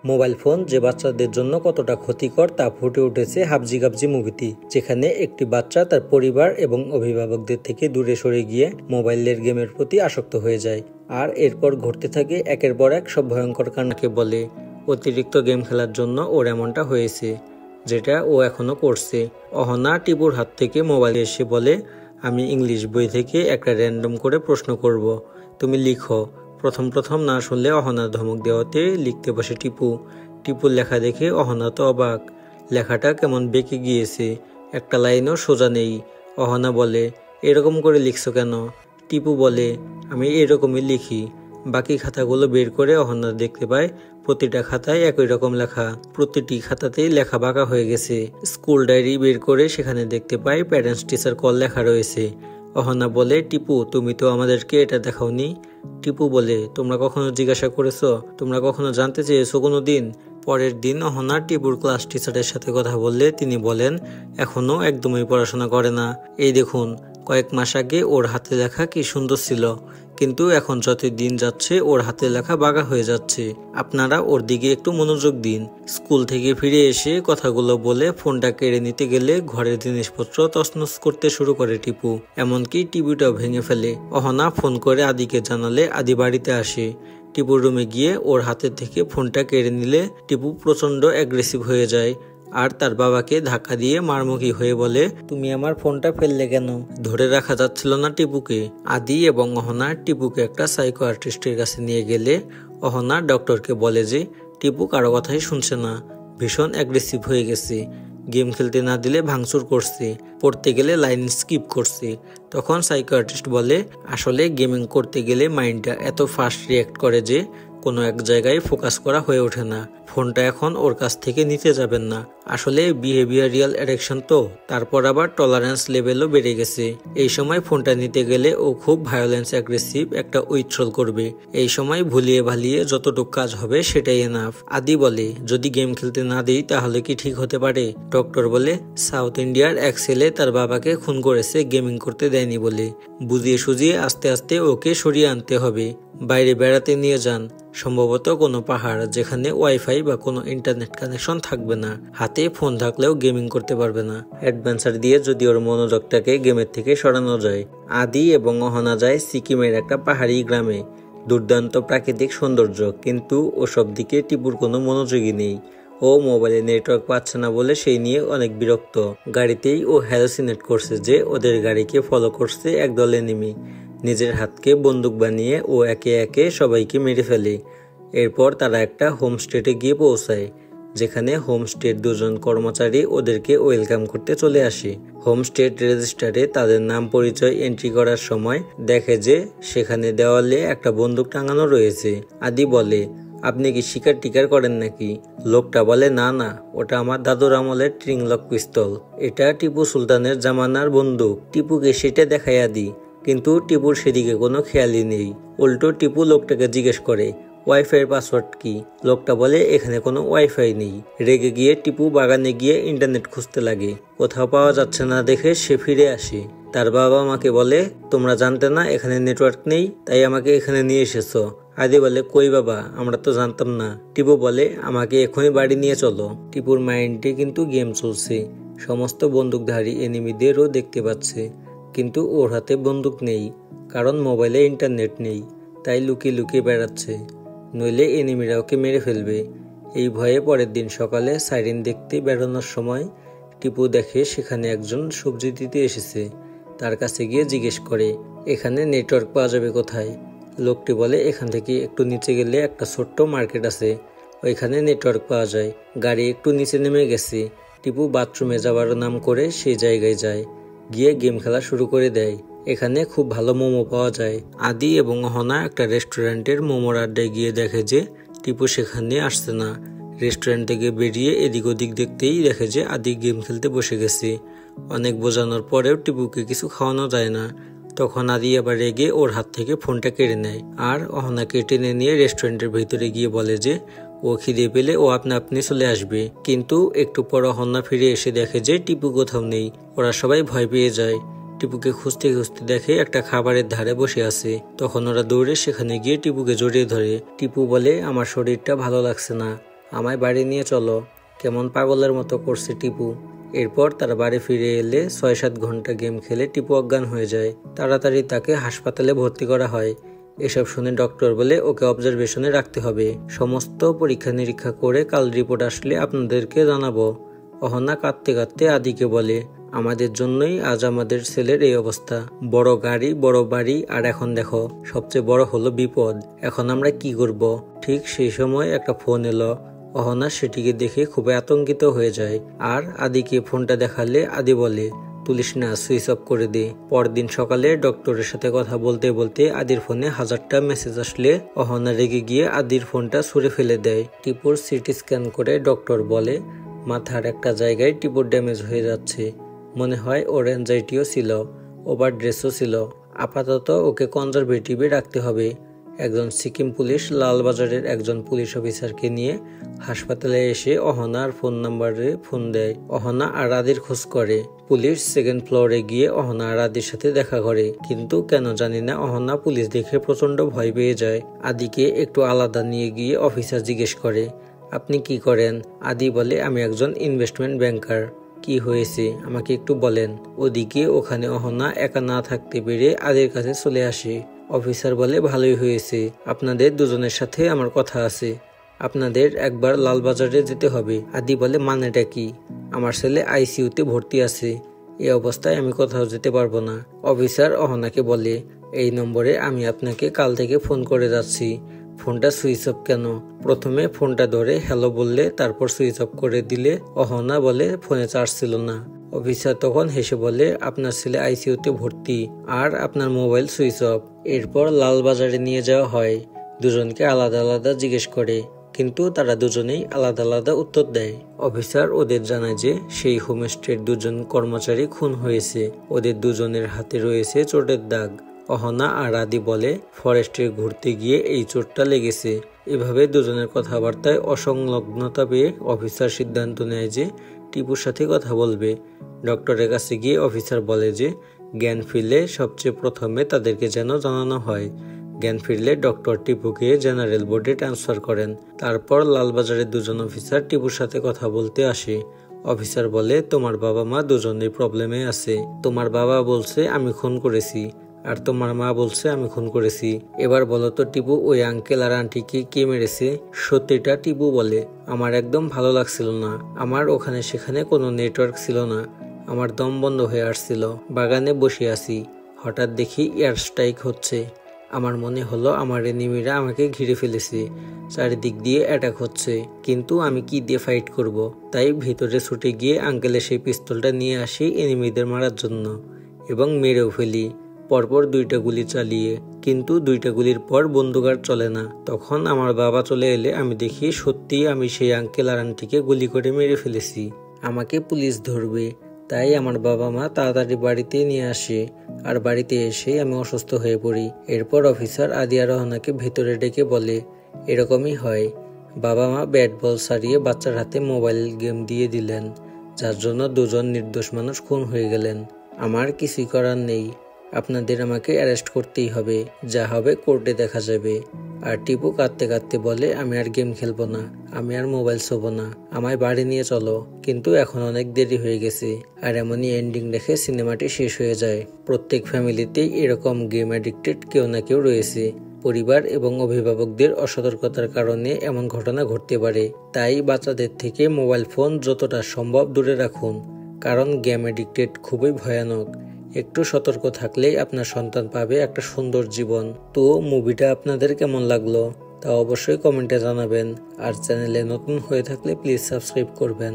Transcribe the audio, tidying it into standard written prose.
Mobile phone যে বাচ্চাদের জন্য কতটা ক্ষতিকর তা ফুটে উঠেছে হাবজি গাবজি মুভিতে, যেখানে একটি বাচ্চা তার পরিবার এবং অভিভাবকদের থেকে দূরে সরে গিয়ে মোবাইলের গেমের প্রতি আসক্ত হয়ে যায়। আর এরপর ঘটতে থাকে একের পর এক সব ভয়ঙ্কর কাণ্ডকে বলে অতিরিক্ত গেম খেলার জন্য ওর এমনটা হয়েছে, যেটা ও এখনো করছে। অহনা টিপুর হাত থেকে মোবাইল এসে বলে, আমি ইংলিশ বই থেকে একটা র্যান্ডম করে প্রশ্ন করব, তুমি লিখো। প্রথম না শুনলে অহনার ধমক দেওয়াতে লিখতে বসে টিপু। টিপুর লেখা দেখে অহনা তো অবাক, লেখাটা কেমন বেঁকে গিয়েছে, একটা লাইনও সোজা নেই। অহনা বলে, এরকম করে লিখছো কেন? টিপু বলে, আমি এরকমই লিখি। বাকি খাতাগুলো বের করে অহনা দেখতে পায় প্রতিটা খাতায় একই রকম লেখা, প্রতিটি খাতাতেই লেখা বাঁকা হয়ে গেছে। স্কুল ডায়েরি বের করে সেখানে দেখতে পায় প্যারেন্টস টিচার কল লেখা রয়েছে। অহনা বলে, টিপু তুমি তো আমাদেরকে এটা দেখাওনি। টিপু বলে, তোমরা কখনো জিজ্ঞাসা করেছো? তোমরা কখনো জানতে চেয়েছো কোনো দিন? পরের দিন অহনা টিপুর ক্লাস টিচারের সাথে কথা বললে তিনি বলেন, এখনো একদমই পড়াশোনা করে না। এই দেখুন, কয়েক মাস আগে ওর হাতে লেখা কি সুন্দর ছিল, কিন্তু এখন যতই দিন যাচ্ছে ওর হাতে লেখা বাঁকা হয়ে যাচ্ছে। আপনারা ওর দিকে একটু মনোযোগ দিন। স্কুল থেকে ফিরে এসে কথাগুলো বলে ফোনটা কেড়ে নিতে গেলে ঘরের জিনিসপত্র তছনছ করতে শুরু করে টিপু, এমনকি টিভিটাও ভেঙে ফেলে। অহনা ফোন করে আদিকে জানালে আদি বাড়িতে আসে। টিপুর রুমে গিয়ে ওর হাতের থেকে ফোনটা কেড়ে নিলে টিপু প্রচন্ড অ্যাগ্রেসিভ হয়ে যায় আর তার বাবাকে ধাক্কা দিয়ে মারমুখী হয়ে বলে, তুমি আমার ফোনটা ফেললে কেন? ধরে রাখা যাচ্ছিল না টিপুকে। আদি এবং অহনা টিপুকে একটা সাইকোয়াট্রিস্টের কাছে নিয়ে গেলে অহনা ডক্টরকে বলে যে টিপু কারো কথাই শুনছে না, ভীষণ অ্যাগ্রেসিভ হয়ে গেছে, গেম খেলতে না দিলে ভাঙচুর করছে, পড়তে গেলে লাইন স্কিপ করছে। তখন সাইকোয়াট্রিস্ট বলে, আসলে গেমিং করতে গেলে মাইন্ডটা এত ফাস্ট রিয়াক্ট করে যে কোনো এক জায়গায় ফোকাস করা হয়ে ওঠে না। ফোনটা এখন ওর কাছ থেকে নিতে যাবেন না। আসলে বিহেভিয়ারিয়াল অ্যাডিকশন তো, তারপর আবার টলারেন্স লেভেলও বেড়ে গেছে। এই সময় ফোনটা নিতে গেলে ও খুব ভায়োলেন্স অ্যাগ্রেসিভ একটা উইথড্রল করবে। এই সময় ভুলিয়ে ভালিয়ে যতটুকু কাজ হবে সেটাই এনাফ। আদি বলে, যদি গেম খেলতে না দিই তাহলে কি ঠিক হতে পারে? ডক্টর বলে, সাউথ ইন্ডিয়ার এক ছেলে তার বাবাকে খুন করেছে গেমিং করতে দেয়নি বলে। বুঝিয়ে সুজিয়ে আস্তে আস্তে ওকে সরিয়ে আনতে হবে। বাইরে বেড়াতে নিয়ে যান, সম্ভবত কোনো পাহাড় যেখানে ওয়াইফাই বা কোনো ইন্টারনেট কানেকশন থাকবে না, হাতে ফোন থাকলেও গেমিং করতে পারবে না। অ্যাডভেঞ্চার দিয়ে যদি ওর মনোযোগটাকে গেমের থেকে সরানো যায়। আদি এবং অহনা যায় সিকিমের একটা পাহাড়ি গ্রামে। দুর্দান্ত প্রাকৃতিক সৌন্দর্য, কিন্তু ওসব দিকে টিপুর কোনো মনোযোগই নেই। ও মোবাইলে নেটওয়ার্ক পাচ্ছে না বলে সেই নিয়ে অনেক বিরক্ত। গাড়িতেই ও হ্যালোসিনেট করছে যে ওদের গাড়িকে ফলো করছে একদল এনিমি। নিজের হাতকে বন্দুক বানিয়ে ও একে একে সবাইকে মেরে ফেলে। এরপর তারা একটা হোমস্টেতে গিয়ে পৌঁছায়, যেখানে হোমস্টের দুজন কর্মচারী ওদেরকে ওয়েলকাম করতে চলে আসে। হোমস্টের রেজিস্টারে তাদের নাম পরিচয় এন্ট্রি করার সময় দেখে যে সেখানে দেওয়ালে একটা বন্দুক টাঙানো রয়েছে। আদি বলে, আপনি কি শিকার টিকার করেন নাকি? লোকটা বলে, না না, ওটা আমার দাদুর আমলের ট্রিংলক পিস্তল, এটা টিপু সুলতানের জামানার বন্দুক। টিপুকে সেটা দেখায় আদি, কিন্তু টিপুর সেদিকে কোনো খেয়ালই নেই। উল্টো টিপু লোকটাকে জিজ্ঞেস করে, ওয়াইফাই এর পাসওয়ার্ড কি? লোকটা বলে, এখানে কোনো ওয়াইফাই নেই। রেগে গিয়ে টিপু বাগানে গিয়ে ইন্টারনেট খুঁজতে লাগে। কোথাও পাওয়া যাচ্ছে না দেখে সে ফিরে আসে। তার বাবা মাকে বলে, তোমরা জানতে না এখানে নেটওয়ার্ক নেই, তাই আমাকে এখানে নিয়ে এসেছো। আদি বলে, কই বাবা, আমরা তো জানতাম না। টিপু বলে, আমাকে এখনই বাড়ি নিয়ে চলো। টিপুর মাইন্ডে কিন্তু গেম চলছে, সমস্ত বন্দুকধারী এনিমিদেরও দেখতে পাচ্ছে, কিন্তু ওর হাতে বন্দুক নেই, কারণ মোবাইলে ইন্টারনেট নেই, তাই লুকিয়ে লুকিয়ে বেড়াচ্ছে, নইলে এনিমিরা ওকে মেরে ফেলবে। এই ভয়ে পরের দিন সকালে সাইরেন দেখতে বেরোনোর সময় টিপু দেখে সেখানে একজন সবজি দিতে এসেছে। তার কাছে গিয়ে জিজ্ঞেস করে, এখানে নেটওয়ার্ক পাওয়া যাবে কোথায়? লোকটি বলে, এখান থেকে একটু নিচে গেলে একটা ছোট্ট মার্কেট আছে, ওইখানে নেটওয়ার্ক পাওয়া যায়। গাড়ি একটু নিচে নেমে গেছে। টিপু বাথরুমে যাওয়ার নাম করে সেই জায়গায় যায়, গিয়ে গেম খেলা শুরু করে দেয়। এখানে খুব ভালো মোমো পাওয়া যায়। আদি এবং অহনা একটা রেস্টুরেন্টের মোমোর আড্ডায় গিয়ে দেখে যে টিপু সেখানে আসছে না। রেস্টুরেন্ট থেকে বেরিয়ে এদিক ওদিক দেখতেই দেখে যে আদি গেম খেলতে বসে গেছে। অনেক বোঝানোর পরেও টিপুকে কিছু খাওয়ানো যায় না। তখন আদি আবার রেগে ওর হাত থেকে ফোনটা কেড়ে নেয় আর অহনাকে টেনে নিয়ে রেস্টুরেন্টের ভিতরে গিয়ে বলে যে ও খিদে পেলে ও আপনি চলে আসবে। কিন্তু একটু পর অহনা ফিরে এসে দেখে যে টিপু কোথাও নেই। ওরা সবাই ভয় পেয়ে যায়। টিপুকে খুঁজতে খুঁজতে দেখে একটা খাবারের ধারে বসে আছে। তখন ওরা দৌড়ে সেখানে গিয়ে টিপুকে জড়িয়ে ধরে। টিপু বলে, আমার শরীরটা ভালো লাগছে না, আমায় বাড়ি নিয়ে চলো। কেমন পাগলের মতো করছে টিপু। এরপর তারা বাড়ি ফিরে এলে 6-7 ঘন্টা গেম খেলে টিপু অজ্ঞান হয়ে যায়। তাড়াতাড়ি তাকে হাসপাতালে ভর্তি করা হয়। এসব শুনে ডক্টর বলে ওকে অবজারভেশনে রাখতে হবে। সমস্ত পরীক্ষা নিরীক্ষা করে কাল রিপোর্ট আসলে আপনাদেরকে জানাবো। অহনা কাঁদতে কাঁদতে আদিকে বলে, আমাদের জন্যই আজ আমাদের ছেলের এই অবস্থা। বড় গাড়ি, বড় বাড়ি, আর এখন দেখো সবচেয়ে বড় হলো বিপদ। এখন আমরা কি করব? ঠিক সেই সময় একটা ফোন এলো। অহনা সেটিকে দেখে খুবই আতঙ্কিত হয়ে যায় আর আদিকে ফোনটা দেখালে আদি বলে, তুলিস না, সুইচ অফ করে দে। পরদিন সকালে ডক্টরের সাথে কথা বলতে বলতে আদির ফোনে 1000টা মেসেজ আসলে অহনা রেগে গিয়ে আদির ফোনটা ছুঁড়ে ফেলে দেয়। টিপুর সিটি স্ক্যান করে ডক্টর বলে, মাথার একটা জায়গায় টিপুর ড্যামেজ হয়ে যাচ্ছে। মনে হয় ওর অ্যাংজাইটিও ছিল, ওভার ড্রেসও ছিল। আপাতত ওকে কনজারভেটিভে রাখতে হবে। একজন সিকিম পুলিশ লালবাজারের একজন পুলিশ অফিসারকে নিয়ে হাসপাতালে এসে অহনার ফোন নাম্বারে ফোন দেয়। অহনা আর আদির খোঁজ করে। পুলিশ সেকেন্ড ফ্লোরে গিয়ে অহনা আর আদির সাথে দেখা করে, কিন্তু কেন জানি না অহনা পুলিশ দেখে প্রচন্ড ভয় পেয়ে যায়। আদিকে একটু আলাদা নিয়ে গিয়ে অফিসার জিজ্ঞেস করে, আপনি কি করেন? আদি বলে, আমি একজন ইনভেস্টমেন্ট ব্যাংকার। কি হয়েছে আমাকে একটু বলেন। ওদিকে ওখানে অহনা একা না থাকতে পেরে আদির কাছে চলে আসে। অফিসার বলে, ভালোই হয়েছে, আপনাদের দুজনের সাথে আমার কথা আছে। আপনাদের একবার লালবাজারে যেতে হবে। আদি বলে, মানেটা কি? আমার ছেলে আইসিইউতে ভর্তি আছে, এই অবস্থায় আমি কোথাও যেতে পারবো না। অফিসার অহনাকে বলে, এই নম্বরে আমি আপনাকে কাল থেকে ফোন করে যাচ্ছি। ফোনটা সুইচ অফ কেন? প্রথমে ফোনটা ধরে হ্যালো বললে, তারপর সুইচ অফ করে দিলে। অহনা বলে, ফোনে চার্জ ছিল না। অফিসার তখন হেসে বলে, আপনার ছেলে আইসিইউতে ভর্তি আর আপনার মোবাইল সুইচ অফ। এরপর লালবাজারে নিয়ে যাওয়া হয়। দুজনকে আলাদা আলাদা জিজ্ঞেস করে, কিন্তু তারা দুজনেই আলাদা আলাদা উত্তর দেয়। অফিসার ওদের জানায় যে সেই হোমস্টের দুজন কর্মচারী খুন হয়েছে। ওদের দুজনের হাতে রয়েছে চোটের দাগ। অহনা আর আদি বলে, ফরেস্টে ঘুরতে গিয়ে এই চোটটা লেগেছে। এভাবে দুজনের কথাবার্তায় অসংলগ্নতা পেয়ে অফিসার সিদ্ধান্ত নেয় যে টিপুর সাথে কথা বলবে। ডক্টরের কাছে গিয়ে অফিসার বলে যে জ্ঞান ফিরলে সবচেয়ে প্রথমে তাদেরকে যেন জানানো হয়। জ্ঞান ফিরলে ডক্টর টিপুকে জেনারেল বোর্ডে ট্রান্সফার করেন। তারপর লালবাজারের দুজন অফিসার টিপুর সাথে কথা বলতে আসে। অফিসার বলে, তোমার বাবা মা দুজনেই প্রবলেমে আছে। তোমার বাবা বলছে আমি খুন করেছি, আর তোমার মা বলছে আমি খুন করেছি। এবার বলো তো টিপু, ওই আঙ্কেল আর আন্টিকে কে মেরেছে? সত্যিটা টিপু বলে, আমার একদম ভালো লাগছিল না। আমার ওখানে সেখানে কোনো নেটওয়ার্ক ছিল না। আমার দম বন্ধ হয়ে আসছিল। বাগানে বসে আছি, হঠাৎ দেখি এয়ার স্ট্রাইক হচ্ছে। আমার মনে হলো আমার এনিমিরা আমাকে ঘিরে ফেলেছে, চারিদিক দিয়ে অ্যাটাক হচ্ছে, কিন্তু আমি কি দিয়ে ফাইট করব? তাই ভিতরে ছুটে গিয়ে আঙ্কেলের সেই পিস্তলটা নিয়ে আসি এনিমিদের মারার জন্য এবং মেরেও ফেলি, পরপর 2টা গুলি চালিয়ে। কিন্তু 2টা গুলির পর বন্দুক আর চলে না। তখন আমার বাবা চলে এলে আমি দেখি সত্যি আমি সেই আঙ্কেল আর আন্টিকে গুলি করে মেরে ফেলেছি। আমাকে পুলিশ ধরবে, তাই আমার বাবা মা তাড়াতাড়ি বাড়িতে নিয়ে আসে। আর বাড়িতে এসে আমি অসুস্থ হয়ে পড়ি। এরপর অফিসার আদি আর রহনাকে ভেতরে ডেকে বলে, এরকমই হয়, বাবা মা ব্যাট বল সারিয়ে বাচ্চার হাতে মোবাইল গেম দিয়ে দিলেন, যার জন্য দুজন নির্দোষ মানুষ খুন হয়ে গেলেন। আমার কিছুই করার নেই, আপনাদের আমাকে অ্যারেস্ট করতেই হবে, যা হবে কোর্টে দেখা যাবে। আর টিপু কাঁদতে কাঁদতে বলে, আমি আর গেম খেলবো না, আমি আর মোবাইল ছোবো না, আমায় বাড়ি নিয়ে চলো। কিন্তু এখন অনেক দেরি হয়ে গেছে। আর এমনই এন্ডিং দেখে সিনেমাটি শেষ হয়ে যায়। প্রত্যেক ফ্যামিলিতেই এরকম গেম অ্যাডিক্টেড কেউ না কেউ রয়েছে। পরিবার এবং অভিভাবকদের অসতর্কতার কারণে এমন ঘটনা ঘটতে পারে। তাই বাচ্চাদের থেকে মোবাইল ফোন যতটা সম্ভব দূরে রাখুন, কারণ গেম অ্যাডিক্টেড খুবই ভয়ানক। একটু সতর্ক থাকলেই আপনার সন্তান পাবে একটা সুন্দর জীবন। তো মুভিটা আপনাদের কেমন লাগলো তা অবশ্যই কমেন্টে জানাবেন। আর চ্যানেলে নতুন হয়ে থাকলে প্লিজ সাবস্ক্রাইব করবেন।